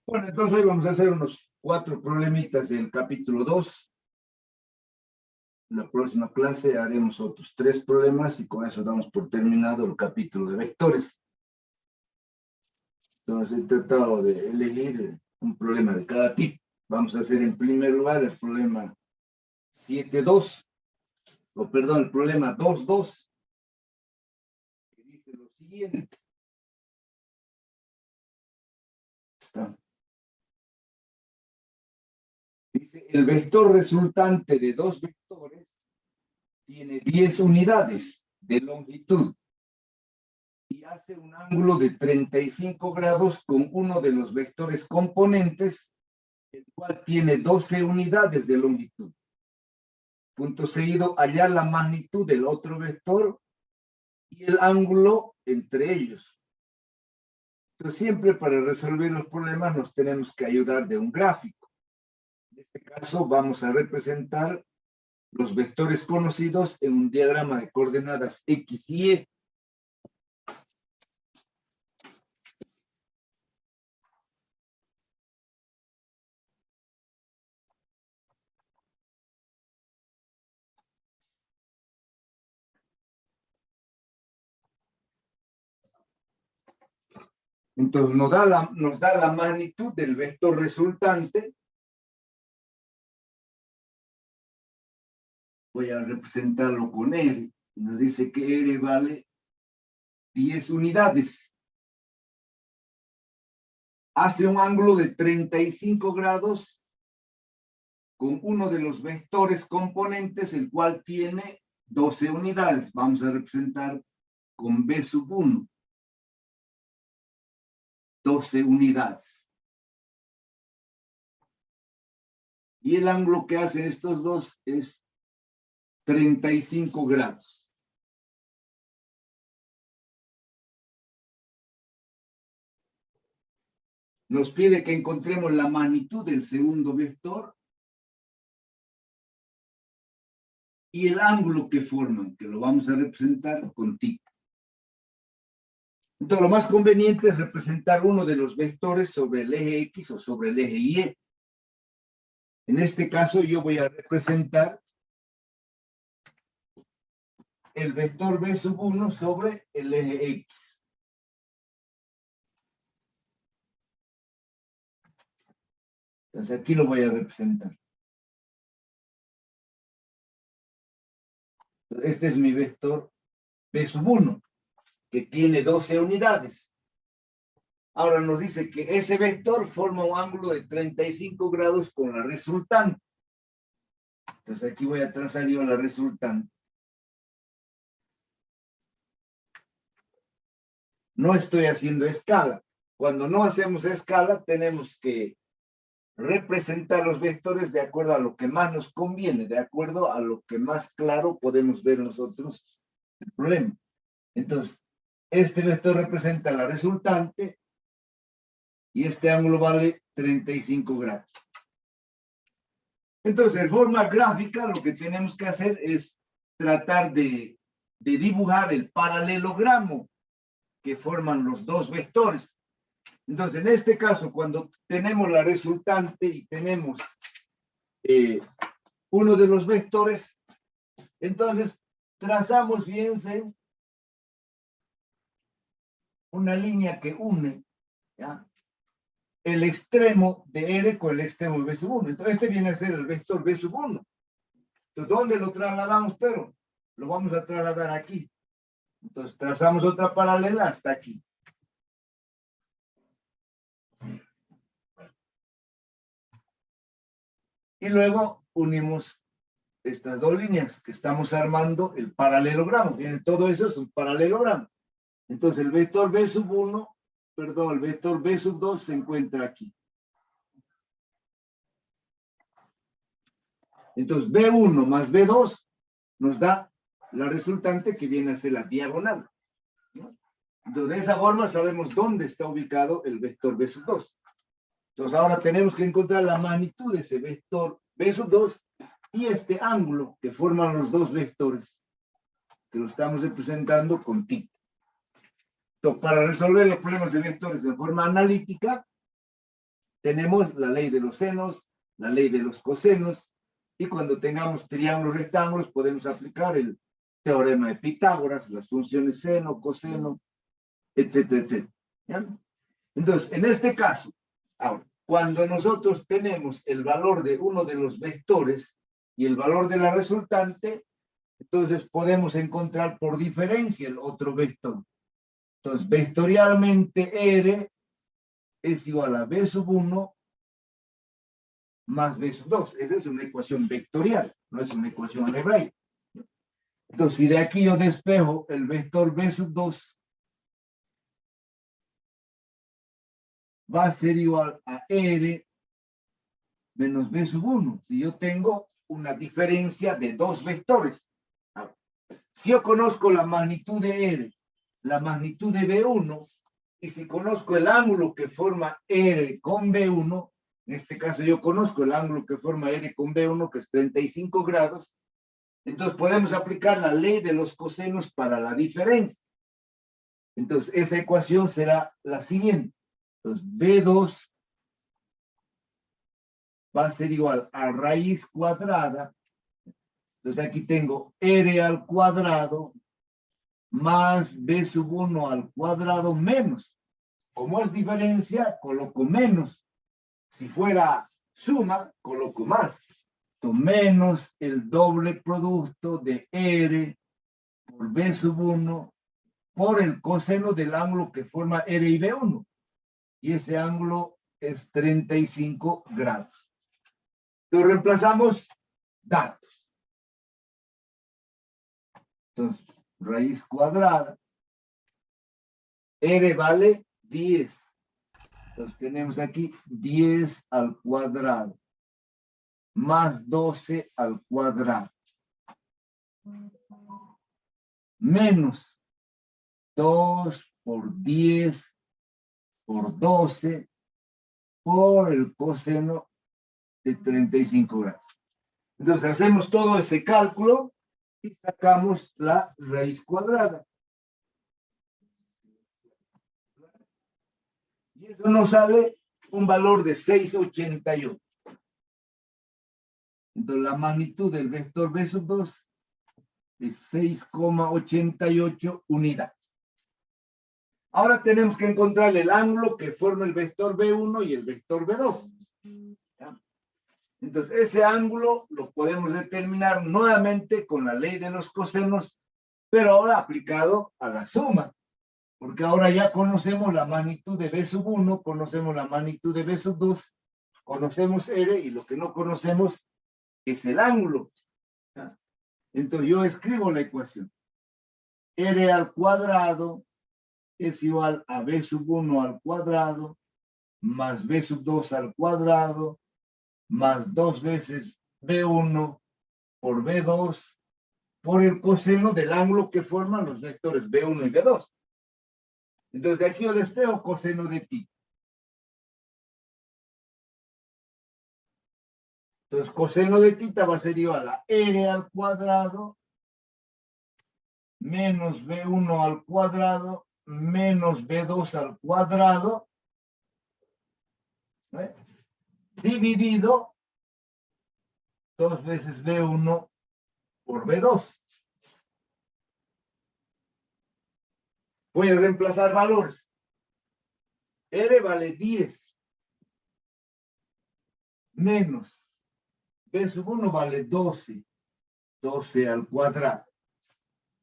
Bueno, entonces hoy vamos a hacer unos 4 problemitas del capítulo 2. En la próxima clase haremos otros 3 problemas y con eso damos por terminado el capítulo de vectores. Entonces he tratado de elegir un problema de cada tipo. Vamos a hacer en primer lugar el problema 7.2, o perdón, el problema 2.2, que dice lo siguiente. Dice, el vector resultante de dos vectores tiene 10 unidades de longitud y hace un ángulo de 35 grados con uno de los vectores componentes, el cual tiene 12 unidades de longitud. Punto seguido, hallar la magnitud del otro vector y el ángulo entre ellos. Entonces, siempre para resolver los problemas nos tenemos que ayudar de un gráfico. En este caso, vamos a representar los vectores conocidos en un diagrama de coordenadas X y Y. Entonces nos da la magnitud del vector resultante. Voy a representarlo con R. Nos dice que R vale 10 unidades. Hace un ángulo de 35 grados con uno de los vectores componentes, el cual tiene 12 unidades. Vamos a representar con B sub 1. 12 unidades. Y el ángulo que hacen estos dos es 35 grados. Nos pide que encontremos la magnitud del segundo vector y el ángulo que forman, que lo vamos a representar con θ. Entonces, lo más conveniente es representar uno de los vectores sobre el eje X o sobre el eje Y. En este caso, yo voy a representar el vector B sub 1 sobre el eje X. Entonces, aquí lo voy a representar. Este es mi vector B sub 1, que tiene 12 unidades. Ahora nos dice que ese vector forma un ángulo de 35 grados con la resultante. Entonces aquí voy a trazar yo la resultante. No estoy haciendo escala. Cuando no hacemos escala, tenemos que representar los vectores de acuerdo a lo que más nos conviene, de acuerdo a lo que más claro podemos ver nosotros el problema. Entonces, este vector representa la resultante y este ángulo vale 35 grados. Entonces, de forma gráfica, lo que tenemos que hacer es tratar de dibujar el paralelogramo que forman los dos vectores. Entonces, en este caso, cuando tenemos la resultante y tenemos uno de los vectores, entonces trazamos bien una línea que une, ¿ya?, el extremo de R con el extremo de B sub 1. Entonces, este viene a ser el vector B sub 1. Entonces, ¿dónde lo trasladamos? Pero lo vamos a trasladar aquí. Entonces, trazamos otra paralela hasta aquí. Y luego unimos estas dos líneas que estamos armando el paralelogramo. Todo eso es un paralelogramo. Entonces, el vector B sub 1, perdón, el vector B sub 2 se encuentra aquí. Entonces, B1 más B2 nos da la resultante que viene a ser la diagonal, ¿no? Entonces, de esa forma sabemos dónde está ubicado el vector B sub 2. Entonces, ahora tenemos que encontrar la magnitud de ese vector B sub 2 y este ángulo que forman los dos vectores, que lo estamos representando con θ. Entonces, para resolver los problemas de vectores de forma analítica, tenemos la ley de los senos, la ley de los cosenos, y cuando tengamos triángulos rectángulos podemos aplicar el teorema de Pitágoras, las funciones seno, coseno, etcétera, etcétera. ¿Ya? Entonces, en este caso, ahora, cuando nosotros tenemos el valor de uno de los vectores y el valor de la resultante, entonces podemos encontrar por diferencia el otro vector. Entonces, vectorialmente R es igual a B sub 1 más B sub 2. Esa es una ecuación vectorial, no es una ecuación algebraica. Entonces, si de aquí yo despejo el vector B sub 2, va a ser igual a R menos B sub 1. Si yo tengo una diferencia de dos vectores. Si yo conozco la magnitud de R, la magnitud de B1, y si conozco el ángulo que forma R con B1, en este caso yo conozco el ángulo que forma R con B1, que es 35 grados, entonces podemos aplicar la ley de los cosenos para la diferencia. Entonces esa ecuación será la siguiente. Entonces B2 va a ser igual a raíz cuadrada. Entonces aquí tengo R al cuadrado más B sub 1 al cuadrado menos. Como es diferencia, coloco menos. Si fuera suma, coloco más. Entonces, menos el doble producto de R por B sub 1 por el coseno del ángulo que forma R y B1. Y ese ángulo es 35 grados. Entonces, reemplazamos datos. Entonces, raíz cuadrada. R vale 10. Entonces tenemos aquí 10 al cuadrado más 12 al cuadrado menos 2 por 10 por 12 por el coseno de 35 grados. Entonces hacemos todo ese cálculo y sacamos la raíz cuadrada. Y eso nos sale un valor de 6,88. Entonces la magnitud del vector B sub 2 es 6,88 unidades. Ahora tenemos que encontrar el ángulo que forma el vector B1 y el vector B2. ¿Ya? Entonces ese ángulo lo podemos determinar nuevamente con la ley de los cosenos, pero ahora aplicado a la suma. Porque ahora ya conocemos la magnitud de B sub 1, conocemos la magnitud de B sub 2, conocemos R y lo que no conocemos es el ángulo. ¿Ya? Entonces yo escribo la ecuación. R al cuadrado es igual a B sub 1 al cuadrado más B sub 2 al cuadrado más 2 veces B1 por B2 por el coseno del ángulo que forman los vectores B1 y B2. Entonces, de aquí yo despejo coseno de ti. Entonces, coseno de tita va a ser igual a R al cuadrado menos B1 al cuadrado menos B2 al cuadrado, ¿eh? Dividido 2 veces B1 por B2. Voy a reemplazar valores. R vale 10 menos B sub 1 vale 12, 12 al cuadrado.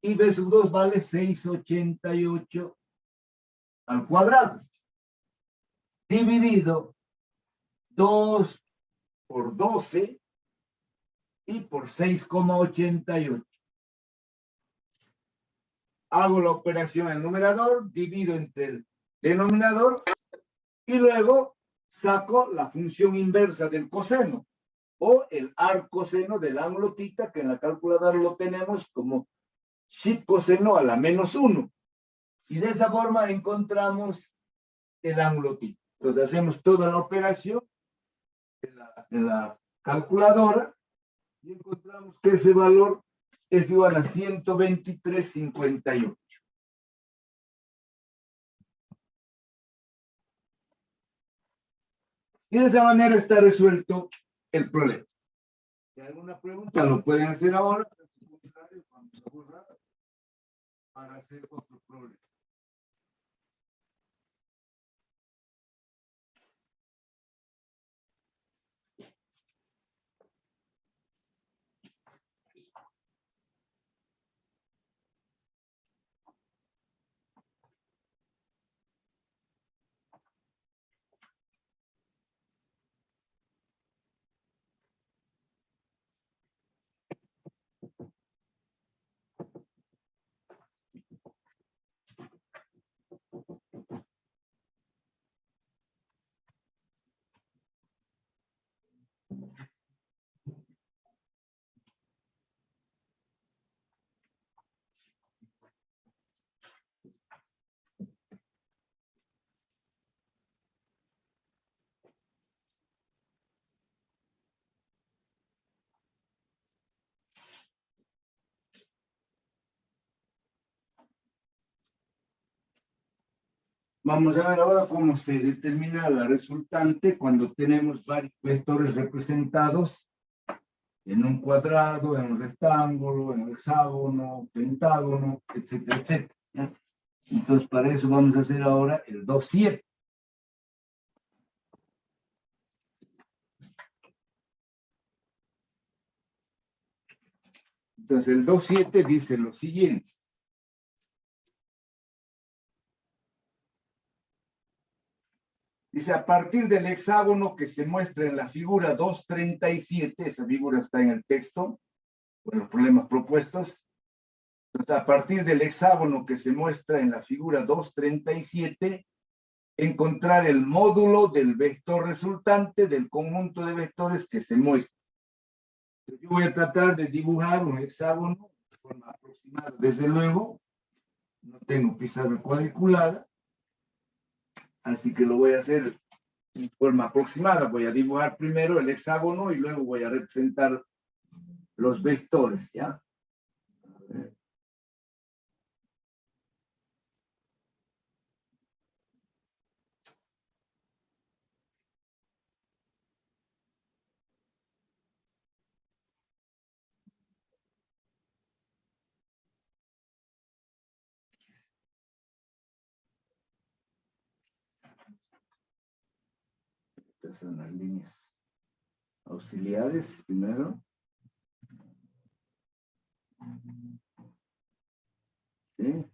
Y B sub 2 vale 6,88 al cuadrado. Dividido 2 por 12 y por 6,88. Hago la operación en el numerador, divido entre el denominador y luego saco la función inversa del coseno o el arccoseno del ángulo tita, que en la calculadora lo tenemos como psi coseno a la menos 1. Y de esa forma encontramos el ángulo tita. Entonces hacemos toda la operación en la calculadora y encontramos que ese valor es igual a 123,58. Y de esa manera está resuelto el problema. Si hay alguna pregunta, lo pueden hacer ahora. Vamos a borrar para hacer otro problema. Vamos a ver ahora cómo se determina la resultante cuando tenemos varios vectores representados en un cuadrado, en un rectángulo, en un hexágono, pentágono, etcétera, etcétera. ¿Ya? Entonces, para eso vamos a hacer ahora el 2,7. Entonces, el 2,7 dice lo siguiente. Dice, a partir del hexágono que se muestra en la figura 2,37, esa figura está en el texto, con los problemas propuestos. Entonces, a partir del hexágono que se muestra en la figura 2,37, encontrar el módulo del vector resultante del conjunto de vectores que se muestra. Yo voy a tratar de dibujar un hexágono de forma aproximada. Desde luego, no tengo pizarra cuadriculada, así que lo voy a hacer de forma aproximada. Voy a dibujar primero el hexágono y luego voy a representar los vectores, ¿ya? Estas son las líneas auxiliares primero. ¿Sí?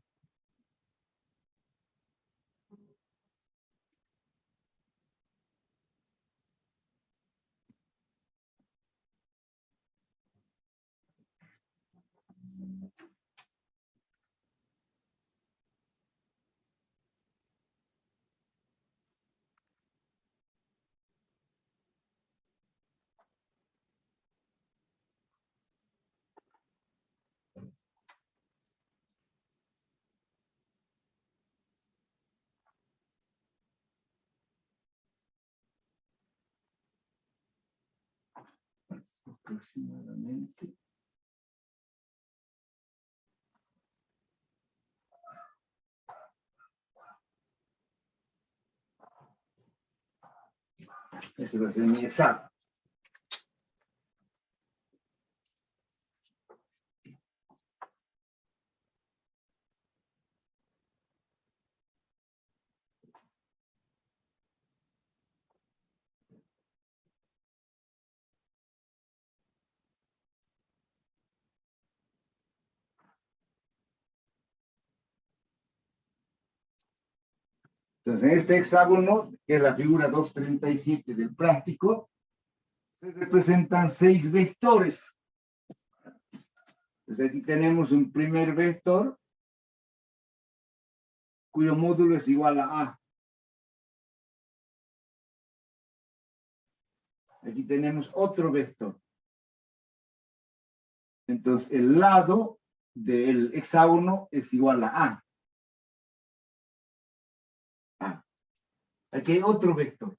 Aproximadamente. Ese va a ser mi hexágono. Entonces, en este hexágono, que es la figura 2,37 del práctico, se representan 6 vectores. Entonces, aquí tenemos un primer vector, cuyo módulo es igual a A. Aquí tenemos otro vector. Entonces, el lado del hexágono es igual a A. A. Aquí hay otro vector.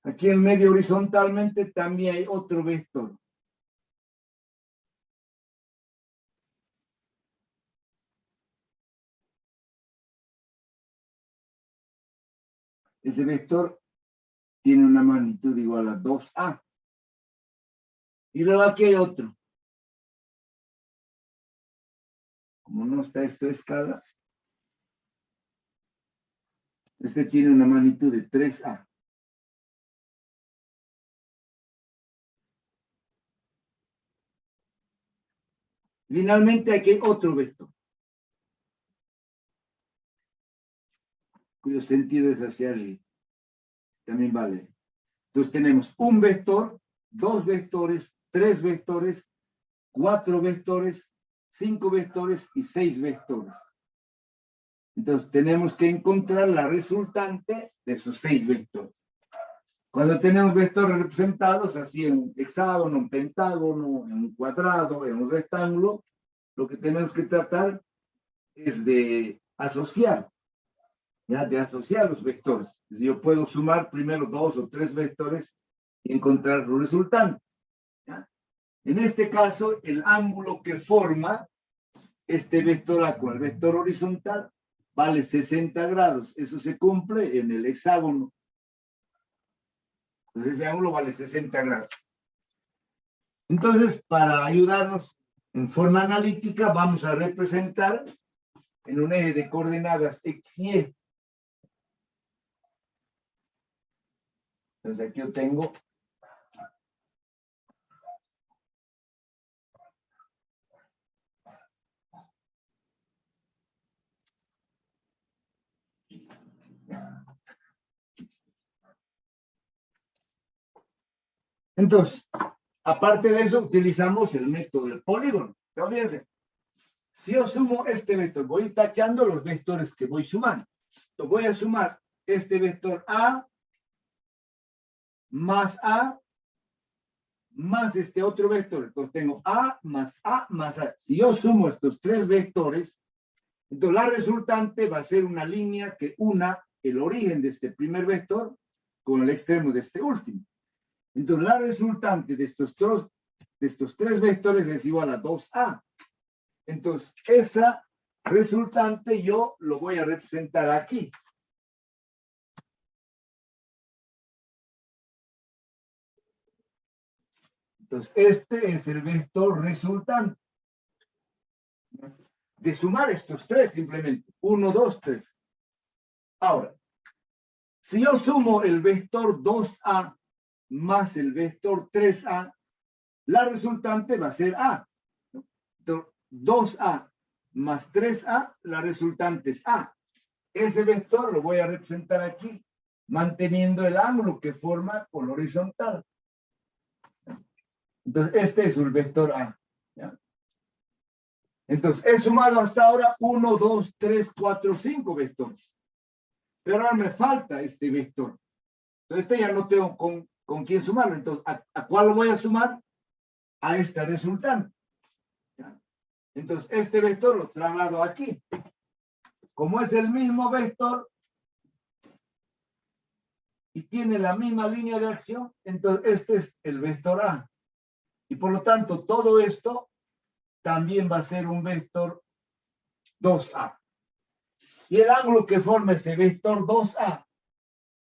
Aquí en medio horizontalmente también hay otro vector. ese vector tiene una magnitud igual a 2A. Y luego aquí hay otro. Como no está esto a escala, este tiene una magnitud de 3A. Finalmente aquí hay otro vector, cuyo sentido es hacia arriba. También vale. Entonces tenemos un vector, dos vectores, tres vectores, cuatro vectores, cinco vectores y seis vectores. Entonces tenemos que encontrar la resultante de esos seis vectores. Cuando tenemos vectores representados, así en un hexágono, un pentágono, en un cuadrado, en un rectángulo, lo que tenemos que tratar es de asociar, ¿ya? De asociar los vectores. Yo puedo sumar primero dos o tres vectores y encontrar su resultante, ¿ya? En este caso, el ángulo que forma este vector A con el vector horizontal vale 60 grados. Eso se cumple en el hexágono. Entonces ese ángulo vale 60 grados. Entonces, para ayudarnos en forma analítica, vamos a representar en un eje de coordenadas X, Y. Entonces aquí yo tengo entonces, aparte de eso, utilizamos el método del polígono. Fíjense, si yo sumo este vector, voy tachando los vectores que voy sumando. Entonces voy a sumar este vector A más este otro vector. Entonces tengo A más A más A. Si yo sumo estos tres vectores, entonces la resultante va a ser una línea que una el origen de este primer vector con el extremo de este último. Entonces la resultante de estos tres vectores es igual a 2A. Entonces esa resultante yo lo voy a representar aquí. Entonces este es el vector resultante de sumar estos tres simplemente. 1, 2, 3. Ahora, si yo sumo el vector 2A más el vector 3A, la resultante va a ser A. Entonces, 2A más 3A, la resultante es A. Ese vector lo voy a representar aquí, manteniendo el ángulo que forma con horizontal. Entonces, este es el vector A. ¿Ya? Entonces, he sumado hasta ahora 1, 2, 3, 4, 5 vectores. Pero ahora me falta este vector. Entonces, este ya no tengo con quién sumarlo. Entonces, ¿a cuál lo voy a sumar? A esta resultante. ¿Ya? Entonces, este vector lo traslado aquí. Como es el mismo vector y tiene la misma línea de acción, entonces este es el vector A. Y por lo tanto, todo esto también va a ser un vector 2A. Y el ángulo que forma ese vector 2A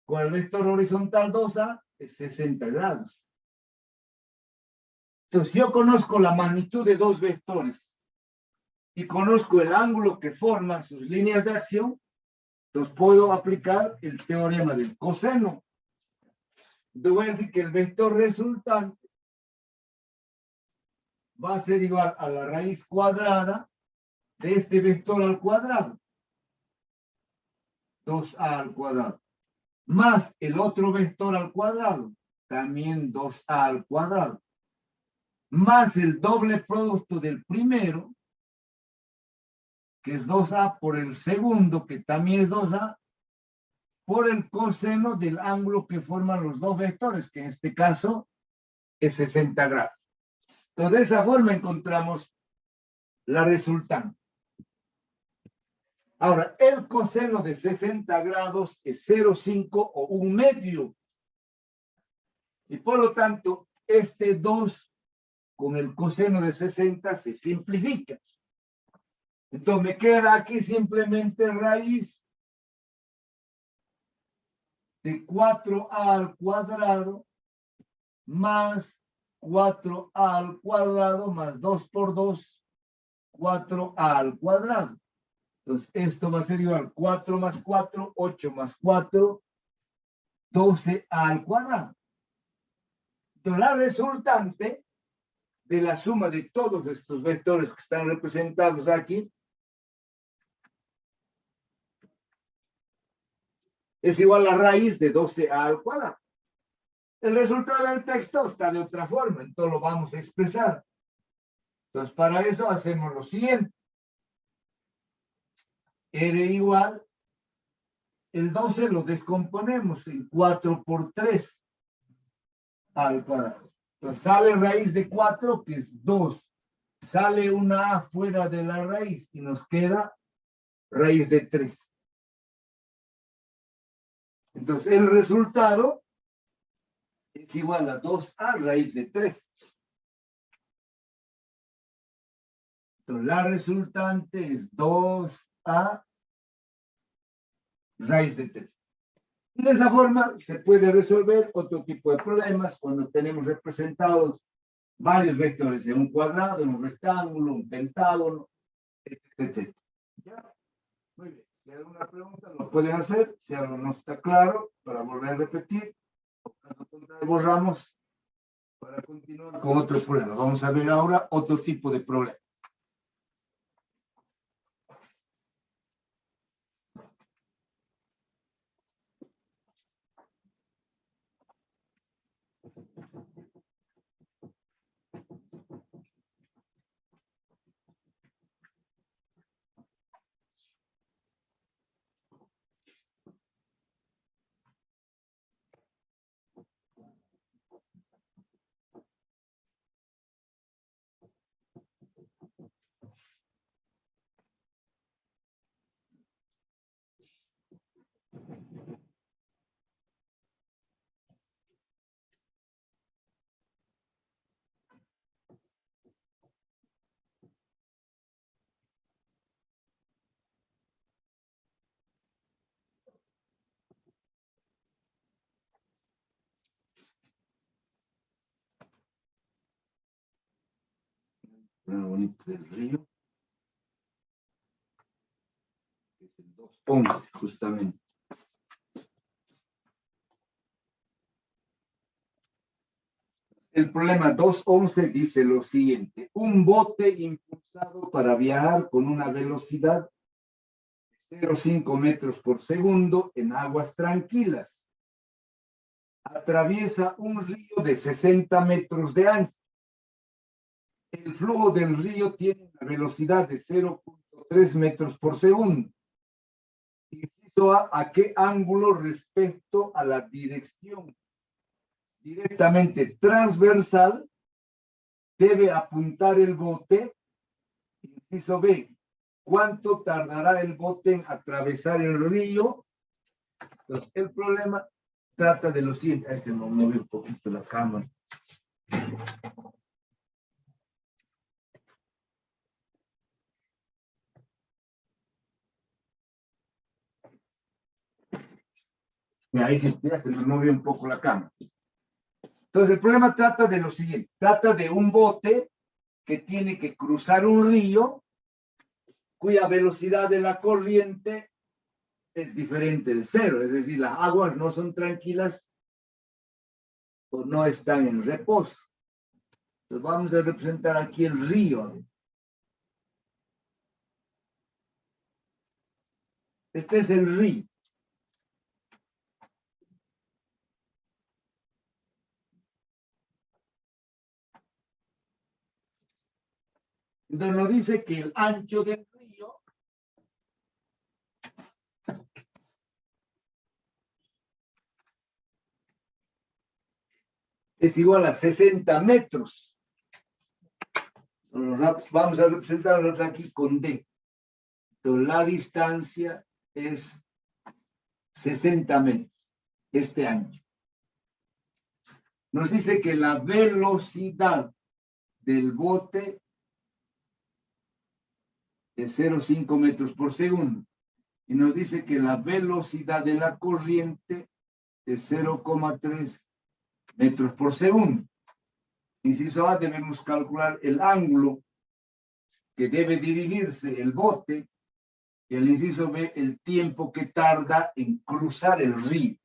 con el vector horizontal 2A es 60 grados. Entonces, yo conozco la magnitud de dos vectores y conozco el ángulo que forman sus líneas de acción, entonces puedo aplicar el teorema del coseno. Entonces voy a decir que el vector resultante va a ser igual a la raíz cuadrada de este vector al cuadrado, 2A al cuadrado, más el otro vector al cuadrado, también 2A al cuadrado, más el doble producto del primero, que es 2A, por el segundo, que también es 2A, por el coseno del ángulo que forman los dos vectores, que en este caso es 60 grados. Entonces, de esa forma encontramos la resultante. Ahora, el coseno de 60 grados es 0,5 o 1/2. Y por lo tanto, este 2 con el coseno de 60 se simplifica. Entonces me queda aquí simplemente raíz de 4a al cuadrado más 4a al cuadrado más 2 por 2, 4a al cuadrado. Entonces, esto va a ser igual a 4 más 4, 8 más 4, 12a al cuadrado. Entonces, la resultante de la suma de todos estos vectores que están representados aquí es igual a raíz de 12a al cuadrado. El resultado del texto está de otra forma, entonces lo vamos a expresar. Entonces, para eso hacemos lo siguiente. R igual, el 12 lo descomponemos en 4 por 3 al cuadrado. Entonces sale raíz de 4, que es 2. Sale una A fuera de la raíz y nos queda raíz de 3. Entonces el resultado es igual a 2A raíz de 3. Entonces la resultante es 2A raíz de 3. Y de esa forma se puede resolver otro tipo de problemas cuando tenemos representados varios vectores en un cuadrado, en un rectángulo, un pentágono, etc. ¿Ya? Muy bien. Si hay alguna pregunta, lo pueden hacer. Si algo no está claro, para volver a repetir, borramos para continuar con otro problema. Vamos a ver ahora otro tipo de problema. Bonito del río. Es el 2.11, justamente. El problema 2.11 dice lo siguiente. Un bote impulsado para viajar con una velocidad de 0,5 metros por segundo en aguas tranquilas. Atraviesa un río de 60 metros de ancho. El flujo del río tiene una velocidad de 0,3 metros por segundo. Inciso A, ¿a qué ángulo respecto a la dirección directamente transversal debe apuntar el bote? Inciso B, ¿cuánto tardará el bote en atravesar el río? Entonces, el problema trata de lo siguiente. Ahí se me movió un poquito la cámara. Ahí ya se me movió un poco la cámara. Entonces, el problema trata de lo siguiente. Trata de un bote que tiene que cruzar un río cuya velocidad de la corriente es diferente de cero. Es decir, las aguas no son tranquilas o no están en reposo. Entonces, vamos a representar aquí el río. Este es el río. Entonces nos dice que el ancho del río es igual a 60 metros. Vamos a representarlo aquí con D. Entonces la distancia es 60 metros, este ancho. Nos dice que la velocidad del bote es 0,5 metros por segundo. Y nos dice que la velocidad de la corriente de 0,3 metros por segundo. Inciso A, debemos calcular el ángulo que debe dirigirse el bote, y el inciso B, el tiempo que tarda en cruzar el río.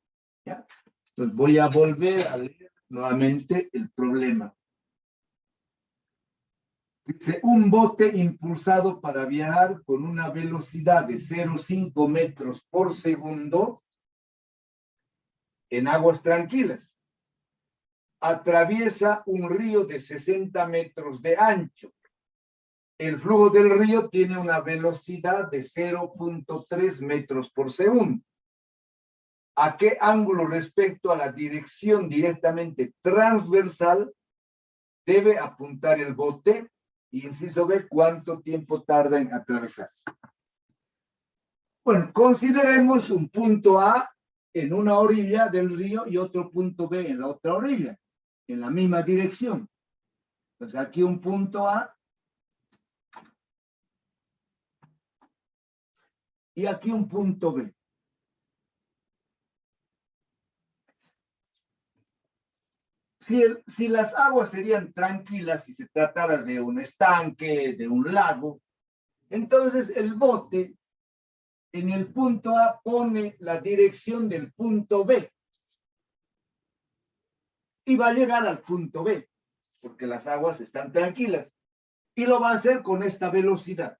¿Ya? Entonces voy a volver a leer nuevamente el problema. Dice, un bote impulsado para viajar con una velocidad de 0,5 metros por segundo en aguas tranquilas atraviesa un río de 60 metros de ancho. El flujo del río tiene una velocidad de 0,3 metros por segundo. ¿A qué ángulo respecto a la dirección directamente transversal debe apuntar el bote? Y inciso B, ¿cuánto tiempo tarda en atravesar? Bueno, consideremos un punto A en una orilla del río y otro punto B en la otra orilla, en la misma dirección. Entonces aquí un punto A y aquí un punto B. Si las aguas serían tranquilas, si se tratara de un estanque, de un lago, entonces el bote en el punto A pone la dirección del punto B y va a llegar al punto B, porque las aguas están tranquilas, y lo va a hacer con esta velocidad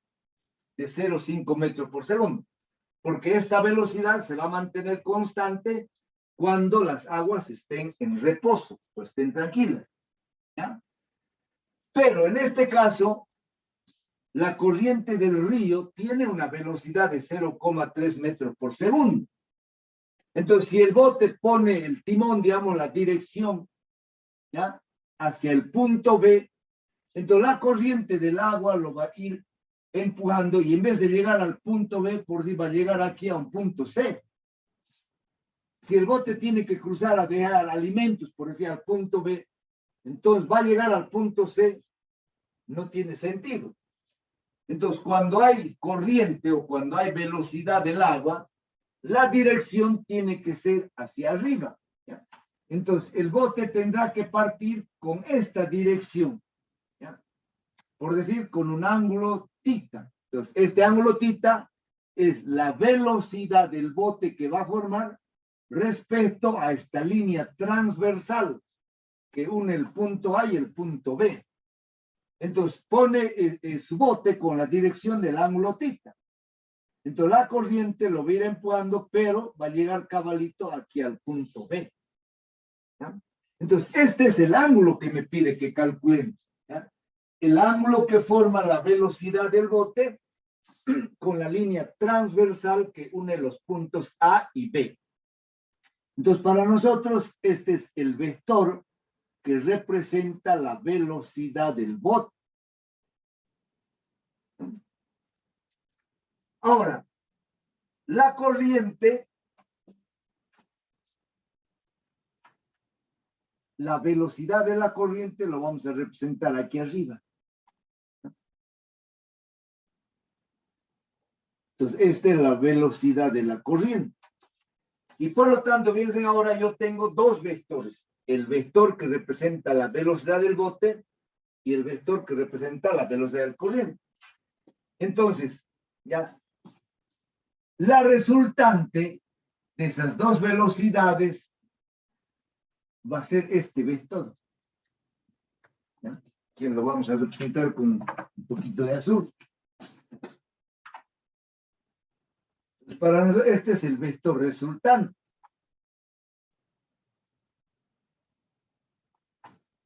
de 0,5 metros por segundo, porque esta velocidad se va a mantener constante cuando las aguas estén en reposo o estén tranquilas. ¿Ya? Pero en este caso, la corriente del río tiene una velocidad de 0,3 metros por segundo. Entonces, si el bote pone el timón, digamos, la dirección, ¿ya?, hacia el punto B, entonces la corriente del agua lo va a ir empujando y en vez de llegar al punto B, por decir, va a llegar aquí a un punto C. Si el bote tiene que cruzar a dejar alimentos, por decir, al punto B, entonces va a llegar al punto C, no tiene sentido. Entonces, cuando hay corriente o cuando hay velocidad del agua, la dirección tiene que ser hacia arriba. ¿Ya? Entonces, el bote tendrá que partir con esta dirección, ¿ya?, por decir, con un ángulo tita. Entonces, este ángulo tita es la velocidad del bote que va a formar respecto a esta línea transversal que une el punto A y el punto B. Entonces pone su bote con la dirección del ángulo tita. Entonces la corriente lo va a ir empujando, pero va a llegar cabalito aquí al punto B. ¿Ya? Entonces este es el ángulo que me pide que calculemos. ¿Ya? El ángulo que forma la velocidad del bote con la línea transversal que une los puntos A y B. Entonces para nosotros este es el vector que representa la velocidad del bote. Ahora, la corriente, la velocidad de la corriente lo vamos a representar aquí arriba. Entonces, esta es la velocidad de la corriente. Y por lo tanto, fíjense, ahora yo tengo dos vectores. El vector que representa la velocidad del bote y el vector que representa la velocidad del corriente. Entonces, ya, la resultante de esas dos velocidades va a ser este vector. ¿Ya? Que lo vamos a representar con un poquito de azul. Para nosotros, este es el vector resultante.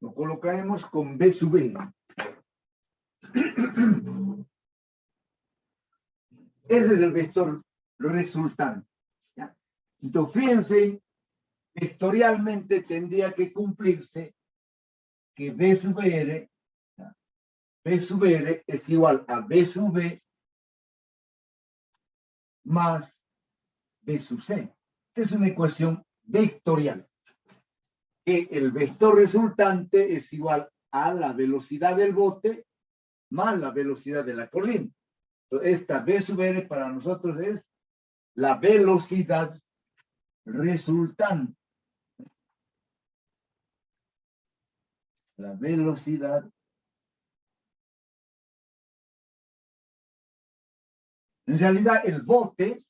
Lo colocaremos con B sub B. Ese es el vector resultante. ¿Ya? Entonces, fíjense, vectorialmente tendría que cumplirse que B sub R, ¿ya?, B sub R es igual a B sub B más B sub C. Esta es una ecuación vectorial. Que el vector resultante es igual a la velocidad del bote más la velocidad de la corriente. Entonces, esta B sub R para nosotros es la velocidad resultante. la velocidad en realidad el bote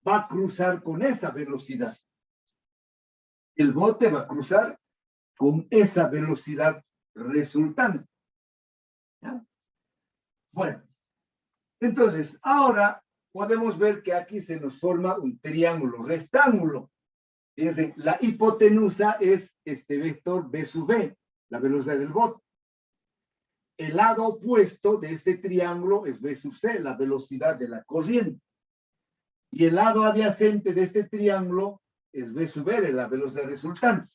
va a cruzar con esa velocidad. El bote va a cruzar con esa velocidad resultante. ¿Ya? Bueno, entonces ahora podemos ver que aquí se nos forma un triángulo rectángulo. Fíjense, la hipotenusa es este vector B sub B, la velocidad del bote. El lado opuesto de este triángulo es B sub C, la velocidad de la corriente. Y el lado adyacente de este triángulo es B sub R, la velocidad resultante.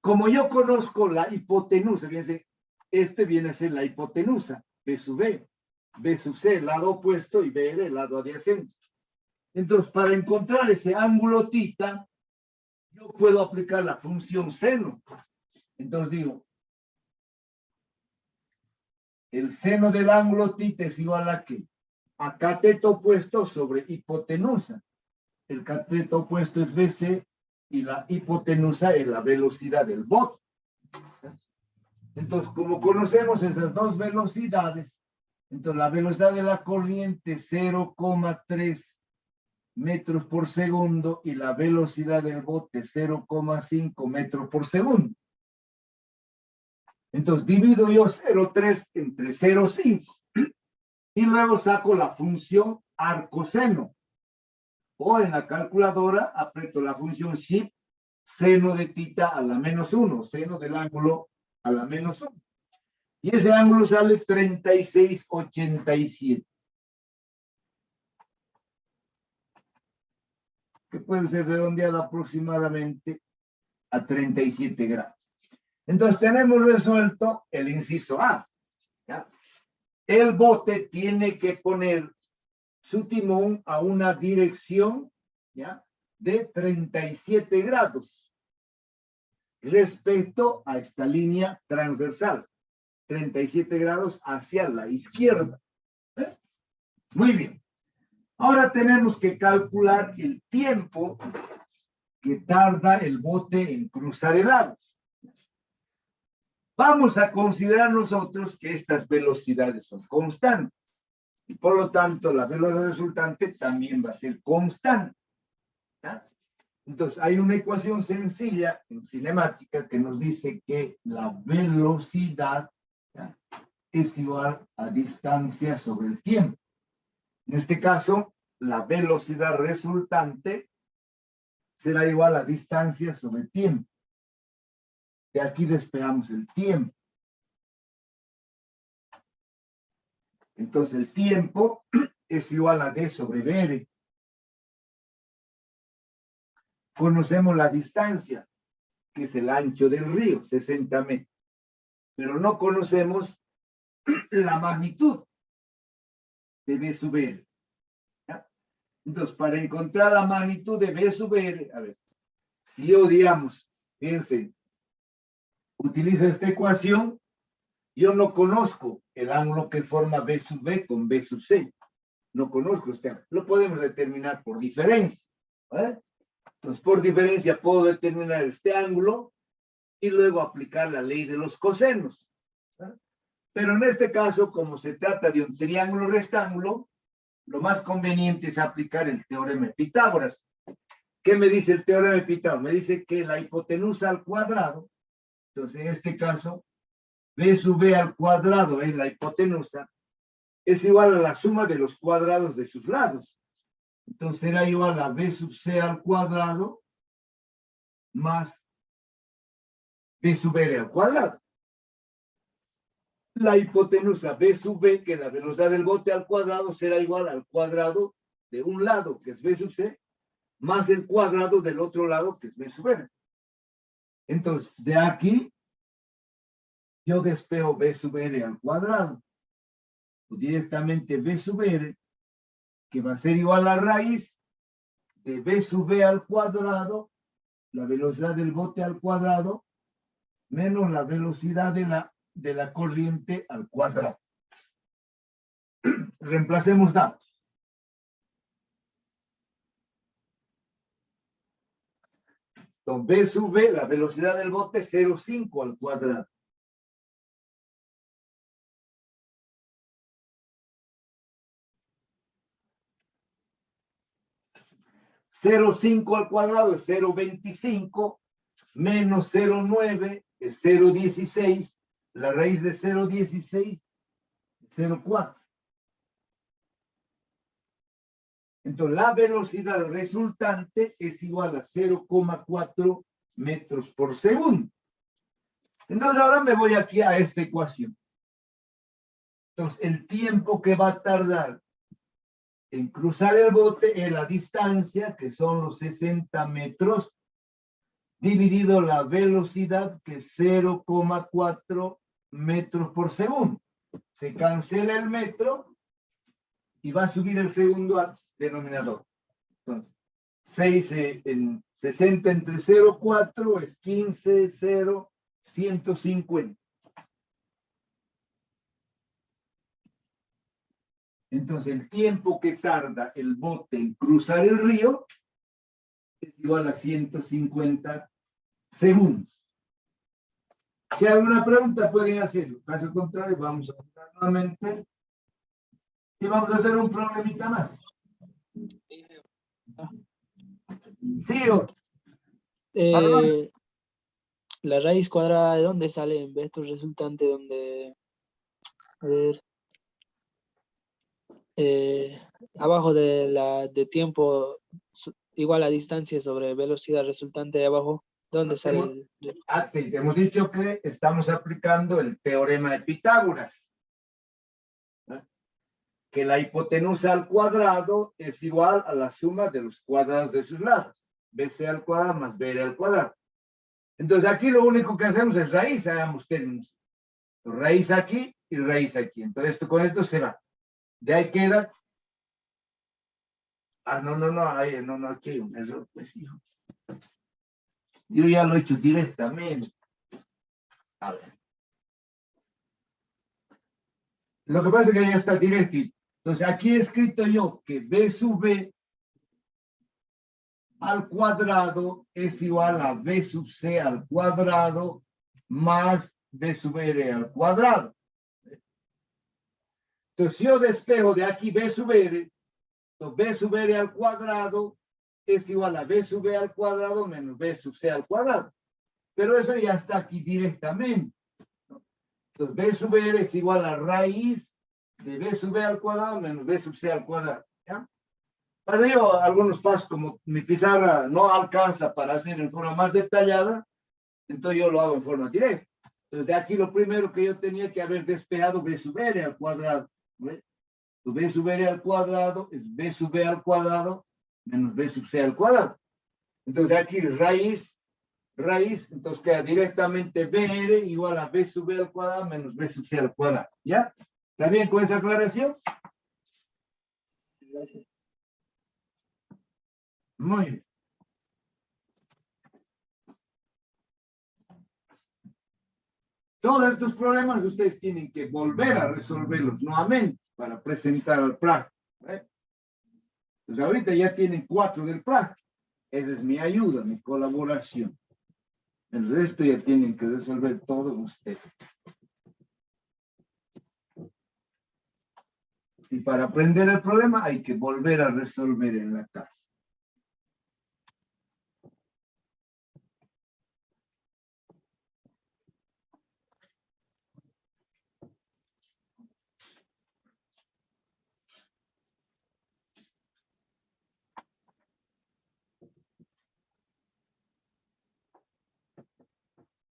Como yo conozco la hipotenusa, fíjense, este viene a ser la hipotenusa, B sub B, B sub C, el lado opuesto, y BR, el lado adyacente. Entonces, para encontrar ese ángulo θ, yo puedo aplicar la función seno. Entonces digo, el seno del ángulo θ es igual a ¿qué? A cateto opuesto sobre hipotenusa. El cateto opuesto es BC y la hipotenusa es la velocidad del bote. Entonces, como conocemos esas dos velocidades, entonces la velocidad de la corriente 0,3 metros por segundo y la velocidad del bote 0,5 metros por segundo. Entonces divido yo 0,3 entre 0,5 y luego saco la función arcoseno. O en la calculadora aprieto la función Shift, seno de θ a la -1, seno del ángulo a la -1. Y ese ángulo sale 36,87. Que puede ser redondeado aproximadamente a 37 grados. Entonces tenemos resuelto el inciso A. ¿Ya? El bote tiene que poner su timón a una dirección, ¿ya?, de 37 grados respecto a esta línea transversal. 37 grados hacia la izquierda. ¿Eh? Muy bien. Ahora tenemos que calcular el tiempo que tarda el bote en cruzar el lago. Vamos a considerar nosotros que estas velocidades son constantes y por lo tanto la velocidad resultante también va a ser constante. ¿Ya? Entonces hay una ecuación sencilla en cinemática que nos dice que la velocidad, ¿ya?, es igual a distancia sobre el tiempo. En este caso, la velocidad resultante será igual a distancia sobre tiempo. De aquí despejamos el tiempo. Entonces el tiempo es igual a D sobre VR. Conocemos la distancia, que es el ancho del río, 60 metros. Pero no conocemos la magnitud de B sub R. ¿Ya? Entonces, para encontrar la magnitud de B sub R, a ver, si yo, digamos, fíjense, utilizo esta ecuación, yo no conozco el ángulo que forma B sub B con B sub C. No conozco este ángulo. Lo podemos determinar por diferencia. ¿Eh? Entonces, por diferencia puedo determinar este ángulo y luego aplicar la ley de los cosenos. ¿Eh? Pero en este caso, como se trata de un triángulo rectángulo, lo más conveniente es aplicar el teorema de Pitágoras. ¿Qué me dice el teorema de Pitágoras? Me dice que la hipotenusa al cuadrado, entonces en este caso, B sub B al cuadrado es la hipotenusa, es igual a la suma de los cuadrados de sus lados. Entonces será igual a B sub C al cuadrado más B sub R al cuadrado. La hipotenusa B sub B, que es la velocidad del bote al cuadrado, será igual al cuadrado de un lado, que es B sub C, más el cuadrado del otro lado, que es B sub R. Entonces, de aquí, yo despejo B sub R al cuadrado. O directamente B sub R, que va a ser igual a raíz de B sub B al cuadrado, la velocidad del bote al cuadrado, menos la velocidad de la corriente al cuadrado. Reemplacemos datos. Entonces, B sub V, la velocidad del bote es 0,5 al cuadrado. Cero cinco al cuadrado es 0,25 menos 0,9 es 0,16. La raíz de 0,16 es 0,4. Entonces, la velocidad resultante es igual a 0,4 metros por segundo. Entonces, ahora me voy aquí a esta ecuación. Entonces, el tiempo que va a tardar en cruzar el bote es la distancia, que son los 60 metros, dividido la velocidad, que es 0,4 metros por segundo. Se cancela el metro y va a subir el segundo al denominador. Entonces, 6 en 60 entre 0,4 es 15, 0, 150. Entonces, el tiempo que tarda el bote en cruzar el río es igual a 150 segundos. Si hay alguna pregunta, pueden hacerlo. Caso contrario, vamos a buscar nuevamente y vamos a hacer un problemita más. Sí, la raíz cuadrada, ¿de dónde sale en vector resultante? Donde, a ver, abajo de tiempo igual a distancia sobre velocidad resultante de abajo, ¿dónde sale? Axel, te hemos dicho que estamos aplicando el teorema de Pitágoras, ¿no? Que la hipotenusa al cuadrado es igual a la suma de los cuadrados de sus lados. BC al cuadrado más BR al cuadrado. Entonces aquí lo único que hacemos es raíz, hagamos términos. Raíz aquí y raíz aquí. Entonces esto con esto se va. De ahí queda. Ah, no, aquí hay un error, pues hijo. Yo ya lo he hecho directamente. A ver. Lo que pasa es que ya está directo. Entonces aquí he escrito yo que B sub B al cuadrado es igual a B sub C al cuadrado más B sub R al cuadrado. Entonces si yo despejo de aquí B sub R, entonces B sub R al cuadrado es igual a B sub B al cuadrado menos B sub C al cuadrado. Pero eso ya está aquí directamente. Entonces B sub R es igual a raíz de B sub B al cuadrado menos B sub C al cuadrado. ¿Ya? Para ello, algunos pasos, como mi pizarra no alcanza para hacer en forma más detallada, entonces yo lo hago en forma directa. Entonces, de aquí lo primero que yo tenía que haber despejado B sub R al cuadrado. ¿Ve? Entonces, B sub R al cuadrado es B sub B al cuadrado menos B sub C al cuadrado. Entonces, de aquí raíz, entonces queda directamente BR igual a B sub B al cuadrado menos B sub C al cuadrado. ¿Ya? ¿Está bien con esa aclaración? Gracias. Muy bien. Todos estos problemas ustedes tienen que volver a resolverlos nuevamente para presentar al práctico. Pues ahorita ya tienen 4 del práctico. Esa es mi ayuda, mi colaboración. El resto ya tienen que resolver todos ustedes. Y para aprender el problema hay que volver a resolver en la casa.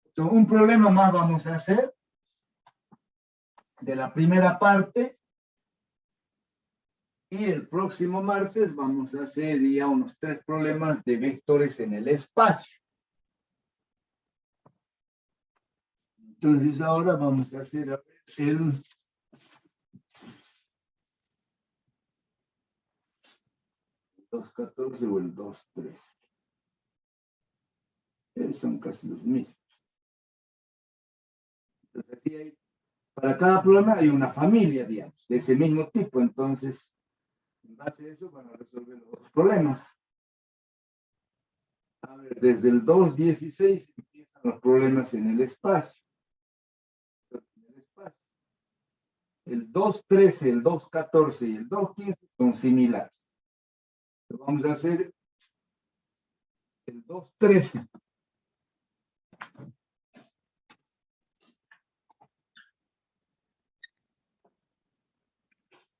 Entonces, un problema más vamos a hacer de la primera parte. Y el próximo martes vamos a hacer ya unos 3 problemas de vectores en el espacio. Entonces ahora vamos a hacer el 2.14 o el 2.13. Son casi los mismos. Entonces aquí hay, para cada problema hay una familia, digamos, de ese mismo tipo. Entonces, en base a eso van a resolver los problemas. A ver, desde el 2.16 empiezan los problemas en el espacio. El 2.13, el 2.14 y el 2.15 son similares. Entonces vamos a hacer el 2.13.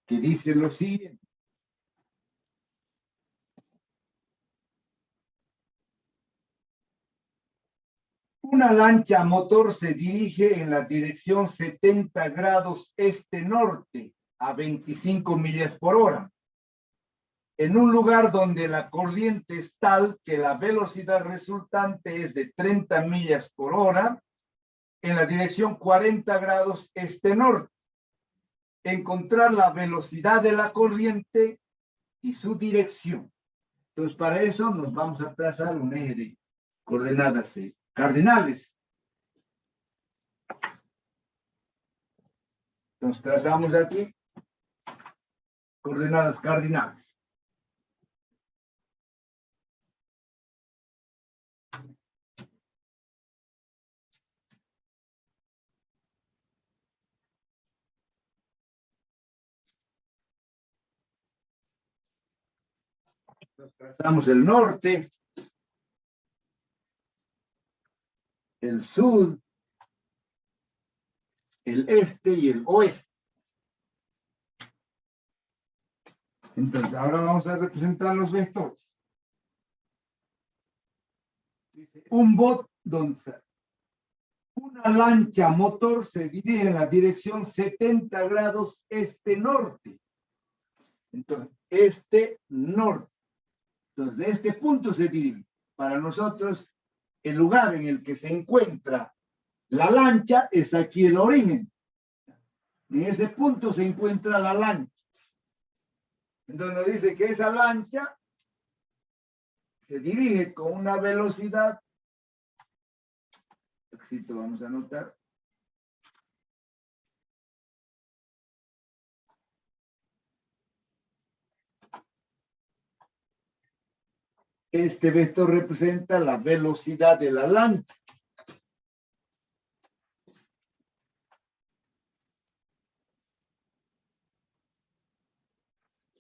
Que dice lo siguiente. Una lancha a motor se dirige en la dirección 70 grados este-norte a 25 millas por hora, en un lugar donde la corriente es tal que la velocidad resultante es de 30 millas por hora en la dirección 40 grados este-norte. Encontrar la velocidad de la corriente y su dirección. Entonces, para eso nos vamos a trazar un eje de coordenadas cardinales. Entonces, trazamos aquí coordenadas cardinales. Entonces, trazamos el norte, el sur, el este y el oeste. Entonces, ahora vamos a representar los vectores. Dice, un bote donde una lancha motor se dirige en la dirección 70 grados este-norte. Entonces, este-norte. Entonces, de este punto se dirige. Para nosotros, el lugar en el que se encuentra la lancha es aquí el origen. En ese punto se encuentra la lancha. Entonces nos dice que esa lancha se dirige con una velocidad, éxito, vamos a anotar, este vector representa la velocidad de la lancha.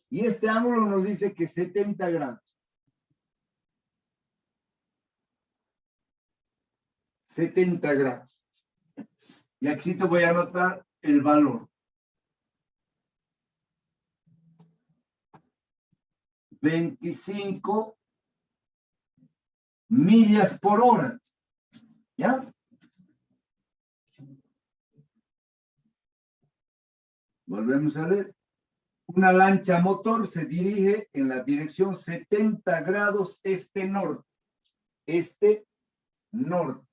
Y este ángulo nos dice que 70 grados. 70 grados. Y aquí te voy a anotar el valor. 25 millas por hora. ¿Ya? Volvemos a ver. Una lancha motor se dirige en la dirección 70 grados este-norte. Este-norte.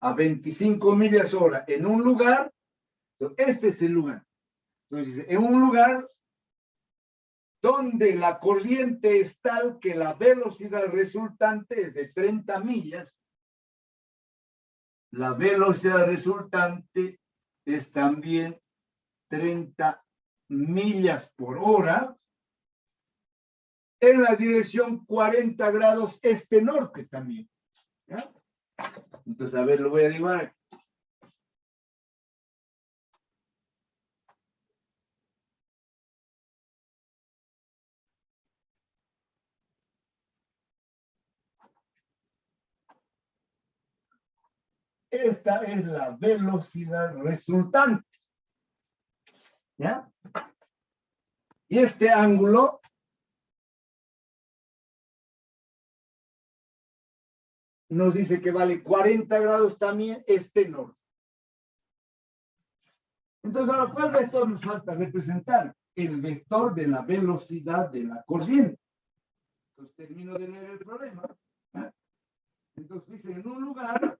A 25 millas hora en un lugar. Este es el lugar. Entonces, en un lugar donde la corriente es tal que la velocidad resultante es de 30 millas. La velocidad resultante es también 30 millas por hora en la dirección 40 grados este-norte también. ¿Ya? Entonces, a ver, lo voy a dibujar. Esta es la velocidad resultante. ¿Ya? Y este ángulo nos dice que vale 40 grados también este-norte. Entonces, ¿a cuál vector nos falta representar? El vector de la velocidad de la corriente. Entonces, termino de leer el problema. ¿Eh? Entonces, dice, en un lugar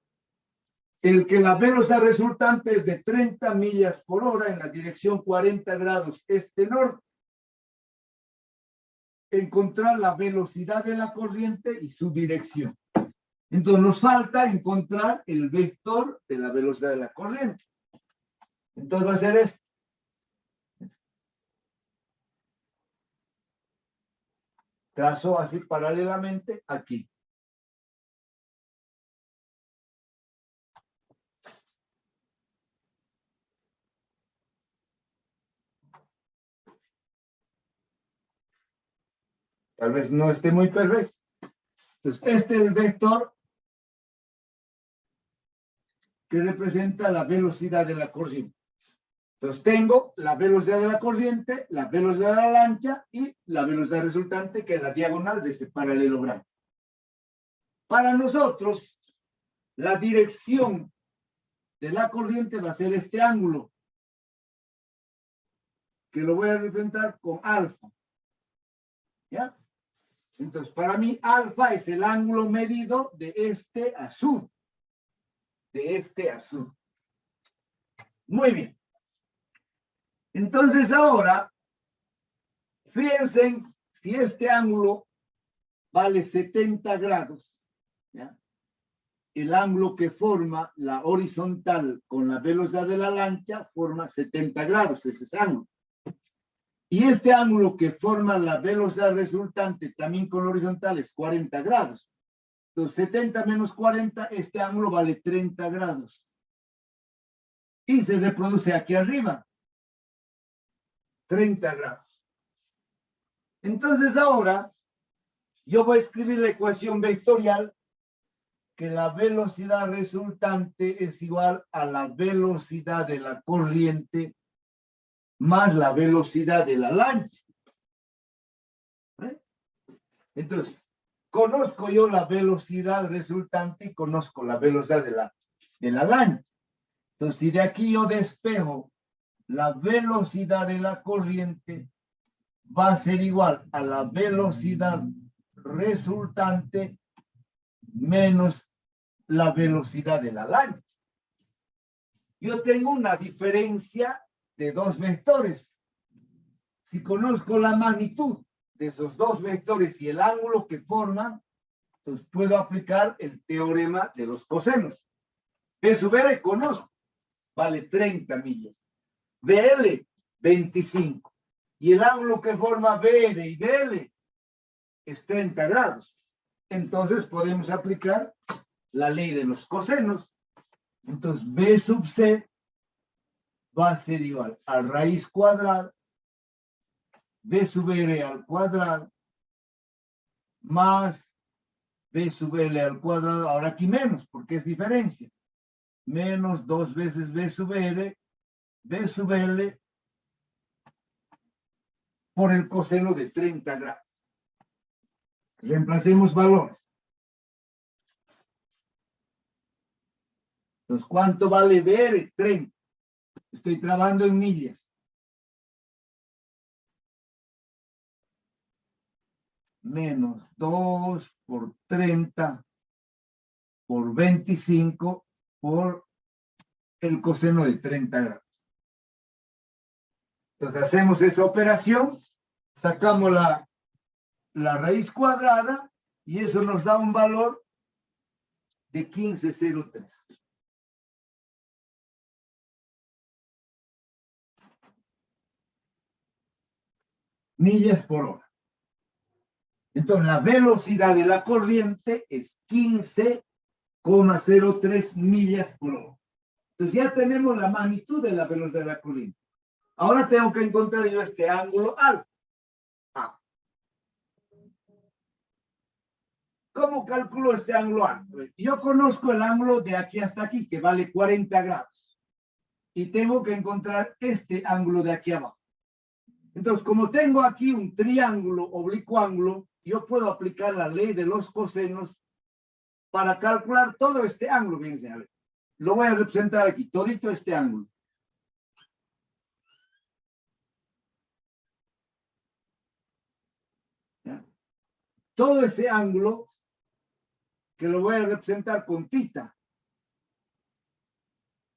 el que la velocidad resultante es de 30 millas por hora en la dirección 40 grados este-norte. Encontrar la velocidad de la corriente y su dirección. Entonces, nos falta encontrar el vector de la velocidad de la corriente. Entonces, va a ser este. trazo así paralelamente aquí. Tal vez no esté muy perfecto. Entonces, este es el vector que representa la velocidad de la corriente. Entonces, tengo la velocidad de la corriente, la velocidad de la lancha y la velocidad resultante, que es la diagonal de ese paralelogramo. Para nosotros, la dirección de la corriente va a ser este ángulo, que lo voy a representar con alfa. ¿Ya? Entonces, para mí, alfa es el ángulo medido de este a sur. De este a sur. Muy bien. Entonces, ahora, fíjense si este ángulo vale 70 grados. ¿Ya? El ángulo que forma la horizontal con la velocidad de la lancha forma 70 grados, ese es el ángulo. Y este ángulo que forma la velocidad resultante también con horizontal es 40 grados. Entonces, 70 menos 40, este ángulo vale 30 grados. Y se reproduce aquí arriba. 30 grados. Entonces, ahora, yo voy a escribir la ecuación vectorial que la velocidad resultante es igual a la velocidad de la corriente más la velocidad de la lancha. Entonces, conozco yo la velocidad resultante y conozco la velocidad de la lancha. Entonces, si de aquí yo despejo la velocidad de la corriente, va a ser igual a la velocidad resultante menos la velocidad de la lancha. Yo tengo una diferencia de dos vectores. Si conozco la magnitud de esos dos vectores y el ángulo que forman, entonces puedo aplicar el teorema de los cosenos. P sub R conozco, vale 30 millas. BL, 25. Y el ángulo que forma BR y BL es 30 grados. Entonces podemos aplicar la ley de los cosenos. Entonces B sub C va a ser igual a raíz cuadrada B sub R al cuadrado más B sub L al cuadrado, ahora aquí menos, porque es diferencia, menos 2 veces B sub R, B sub L por el coseno de 30 grados. Reemplacemos valores. Entonces, ¿cuánto vale BR? 30. Estoy trabajando en millas. Menos 2 por 30 por 25 por el coseno de 30 grados. Entonces hacemos esa operación, sacamos la raíz cuadrada y eso nos da un valor de 15,03. Millas por hora. Entonces la velocidad de la corriente es 15,03 millas por hora. Entonces ya tenemos la magnitud de la velocidad de la corriente. Ahora tengo que encontrar yo este ángulo alfa. Ah. ¿Cómo calculo este ángulo alfa? Yo conozco el ángulo de aquí hasta aquí, que vale 40 grados. Y tengo que encontrar este ángulo de aquí abajo. Entonces, como tengo aquí un triángulo oblicuo ángulo, yo puedo aplicar la ley de los cosenos para calcular todo este ángulo. Fíjense, a ver. Lo voy a representar aquí, todito este ángulo. ¿Ya? Todo ese ángulo que lo voy a representar con θ.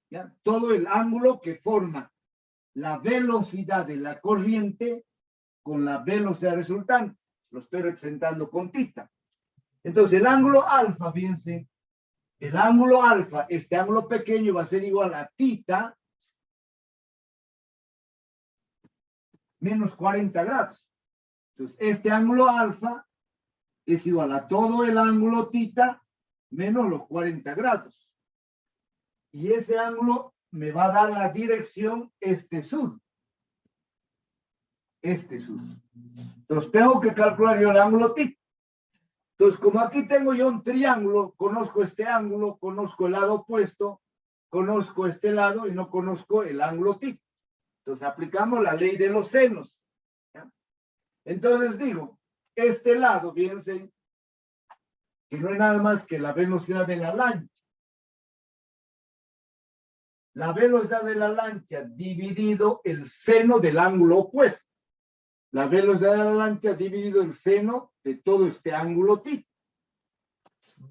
¿Ya? Todo el ángulo que forma la velocidad de la corriente con la velocidad resultante. Lo estoy representando con θ. Entonces, el ángulo alfa, fíjense, el ángulo alfa, este ángulo pequeño va a ser igual a θ menos 40 grados. Entonces, este ángulo alfa es igual a todo el ángulo θ menos los 40 grados. Y ese ángulo me va a dar la dirección este-sur. Este-sur. Entonces tengo que calcular yo el ángulo θ. Entonces, como aquí tengo yo un triángulo, conozco este ángulo, conozco el lado opuesto, conozco este lado y no conozco el ángulo θ. Entonces aplicamos la ley de los senos. ¿Ya? Entonces digo, este lado, fíjense, que no es nada más que la velocidad de la lancha. La velocidad de la lancha dividido el seno del ángulo opuesto. La velocidad de la lancha dividido el seno de todo este ángulo θ.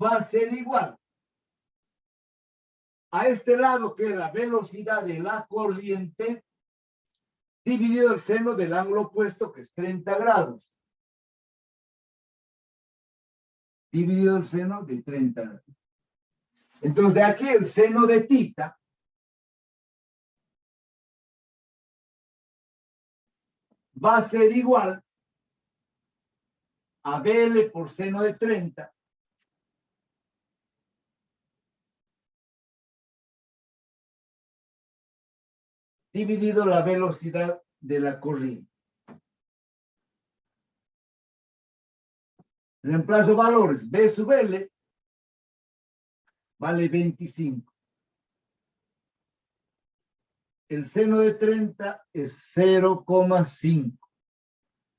Va a ser igual a este lado, que es la velocidad de la corriente, dividido el seno del ángulo opuesto, que es 30 grados. Dividido el seno de 30 grados. Entonces, aquí el seno de θ va a ser igual a BL por seno de 30 dividido la velocidad de la corriente. Reemplazo valores. B sub L vale 25. El seno de 30 es 0,5.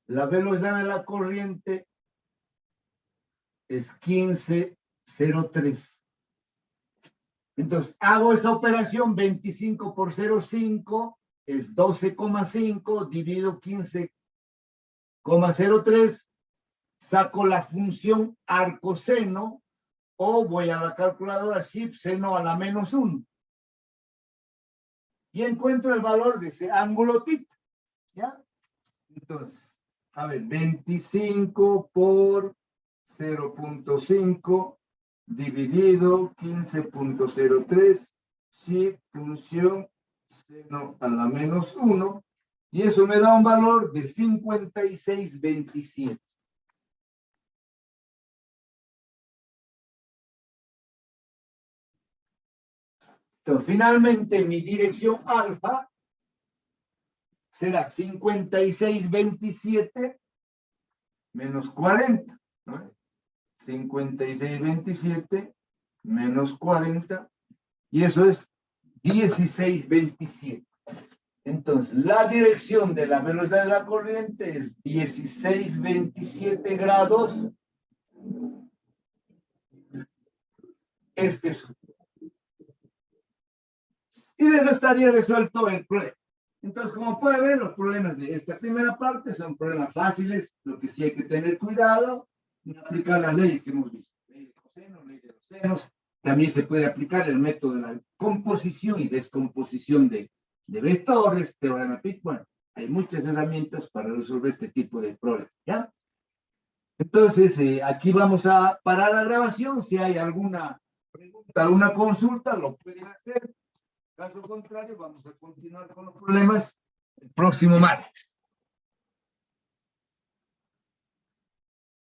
La velocidad de la corriente es 15,03. Entonces, hago esa operación, 25 por 0,5 es 12,5, divido 15,03, saco la función arcoseno, o voy a la calculadora SHIP seno a la menos 1. Y encuentro el valor de ese ángulo θ. ¿Ya? Entonces, a ver, 25 por 0,5 dividido 15,03, si función seno a la menos 1, y eso me da un valor de 56,27. Entonces, finalmente, mi dirección alfa será 56,27 menos 40. ¿No? 56,27 menos 40, y eso es 16,27. Entonces, la dirección de la velocidad de la corriente es 16,27 grados. Este es. Y de eso estaría resuelto el problema. Entonces, como puede ver, los problemas de esta primera parte son problemas fáciles. Lo que sí hay que tener cuidado en aplicar las leyes que hemos visto. Ley de coseno, ley de los senos. También se puede aplicar el método de la composición y descomposición de vectores, teorema de Pitt. Bueno, hay muchas herramientas para resolver este tipo de problemas, ¿ya? Entonces, aquí vamos a parar la grabación. Si hay alguna pregunta, alguna consulta, lo pueden hacer. Caso contrario, vamos a continuar con los problemas el próximo martes.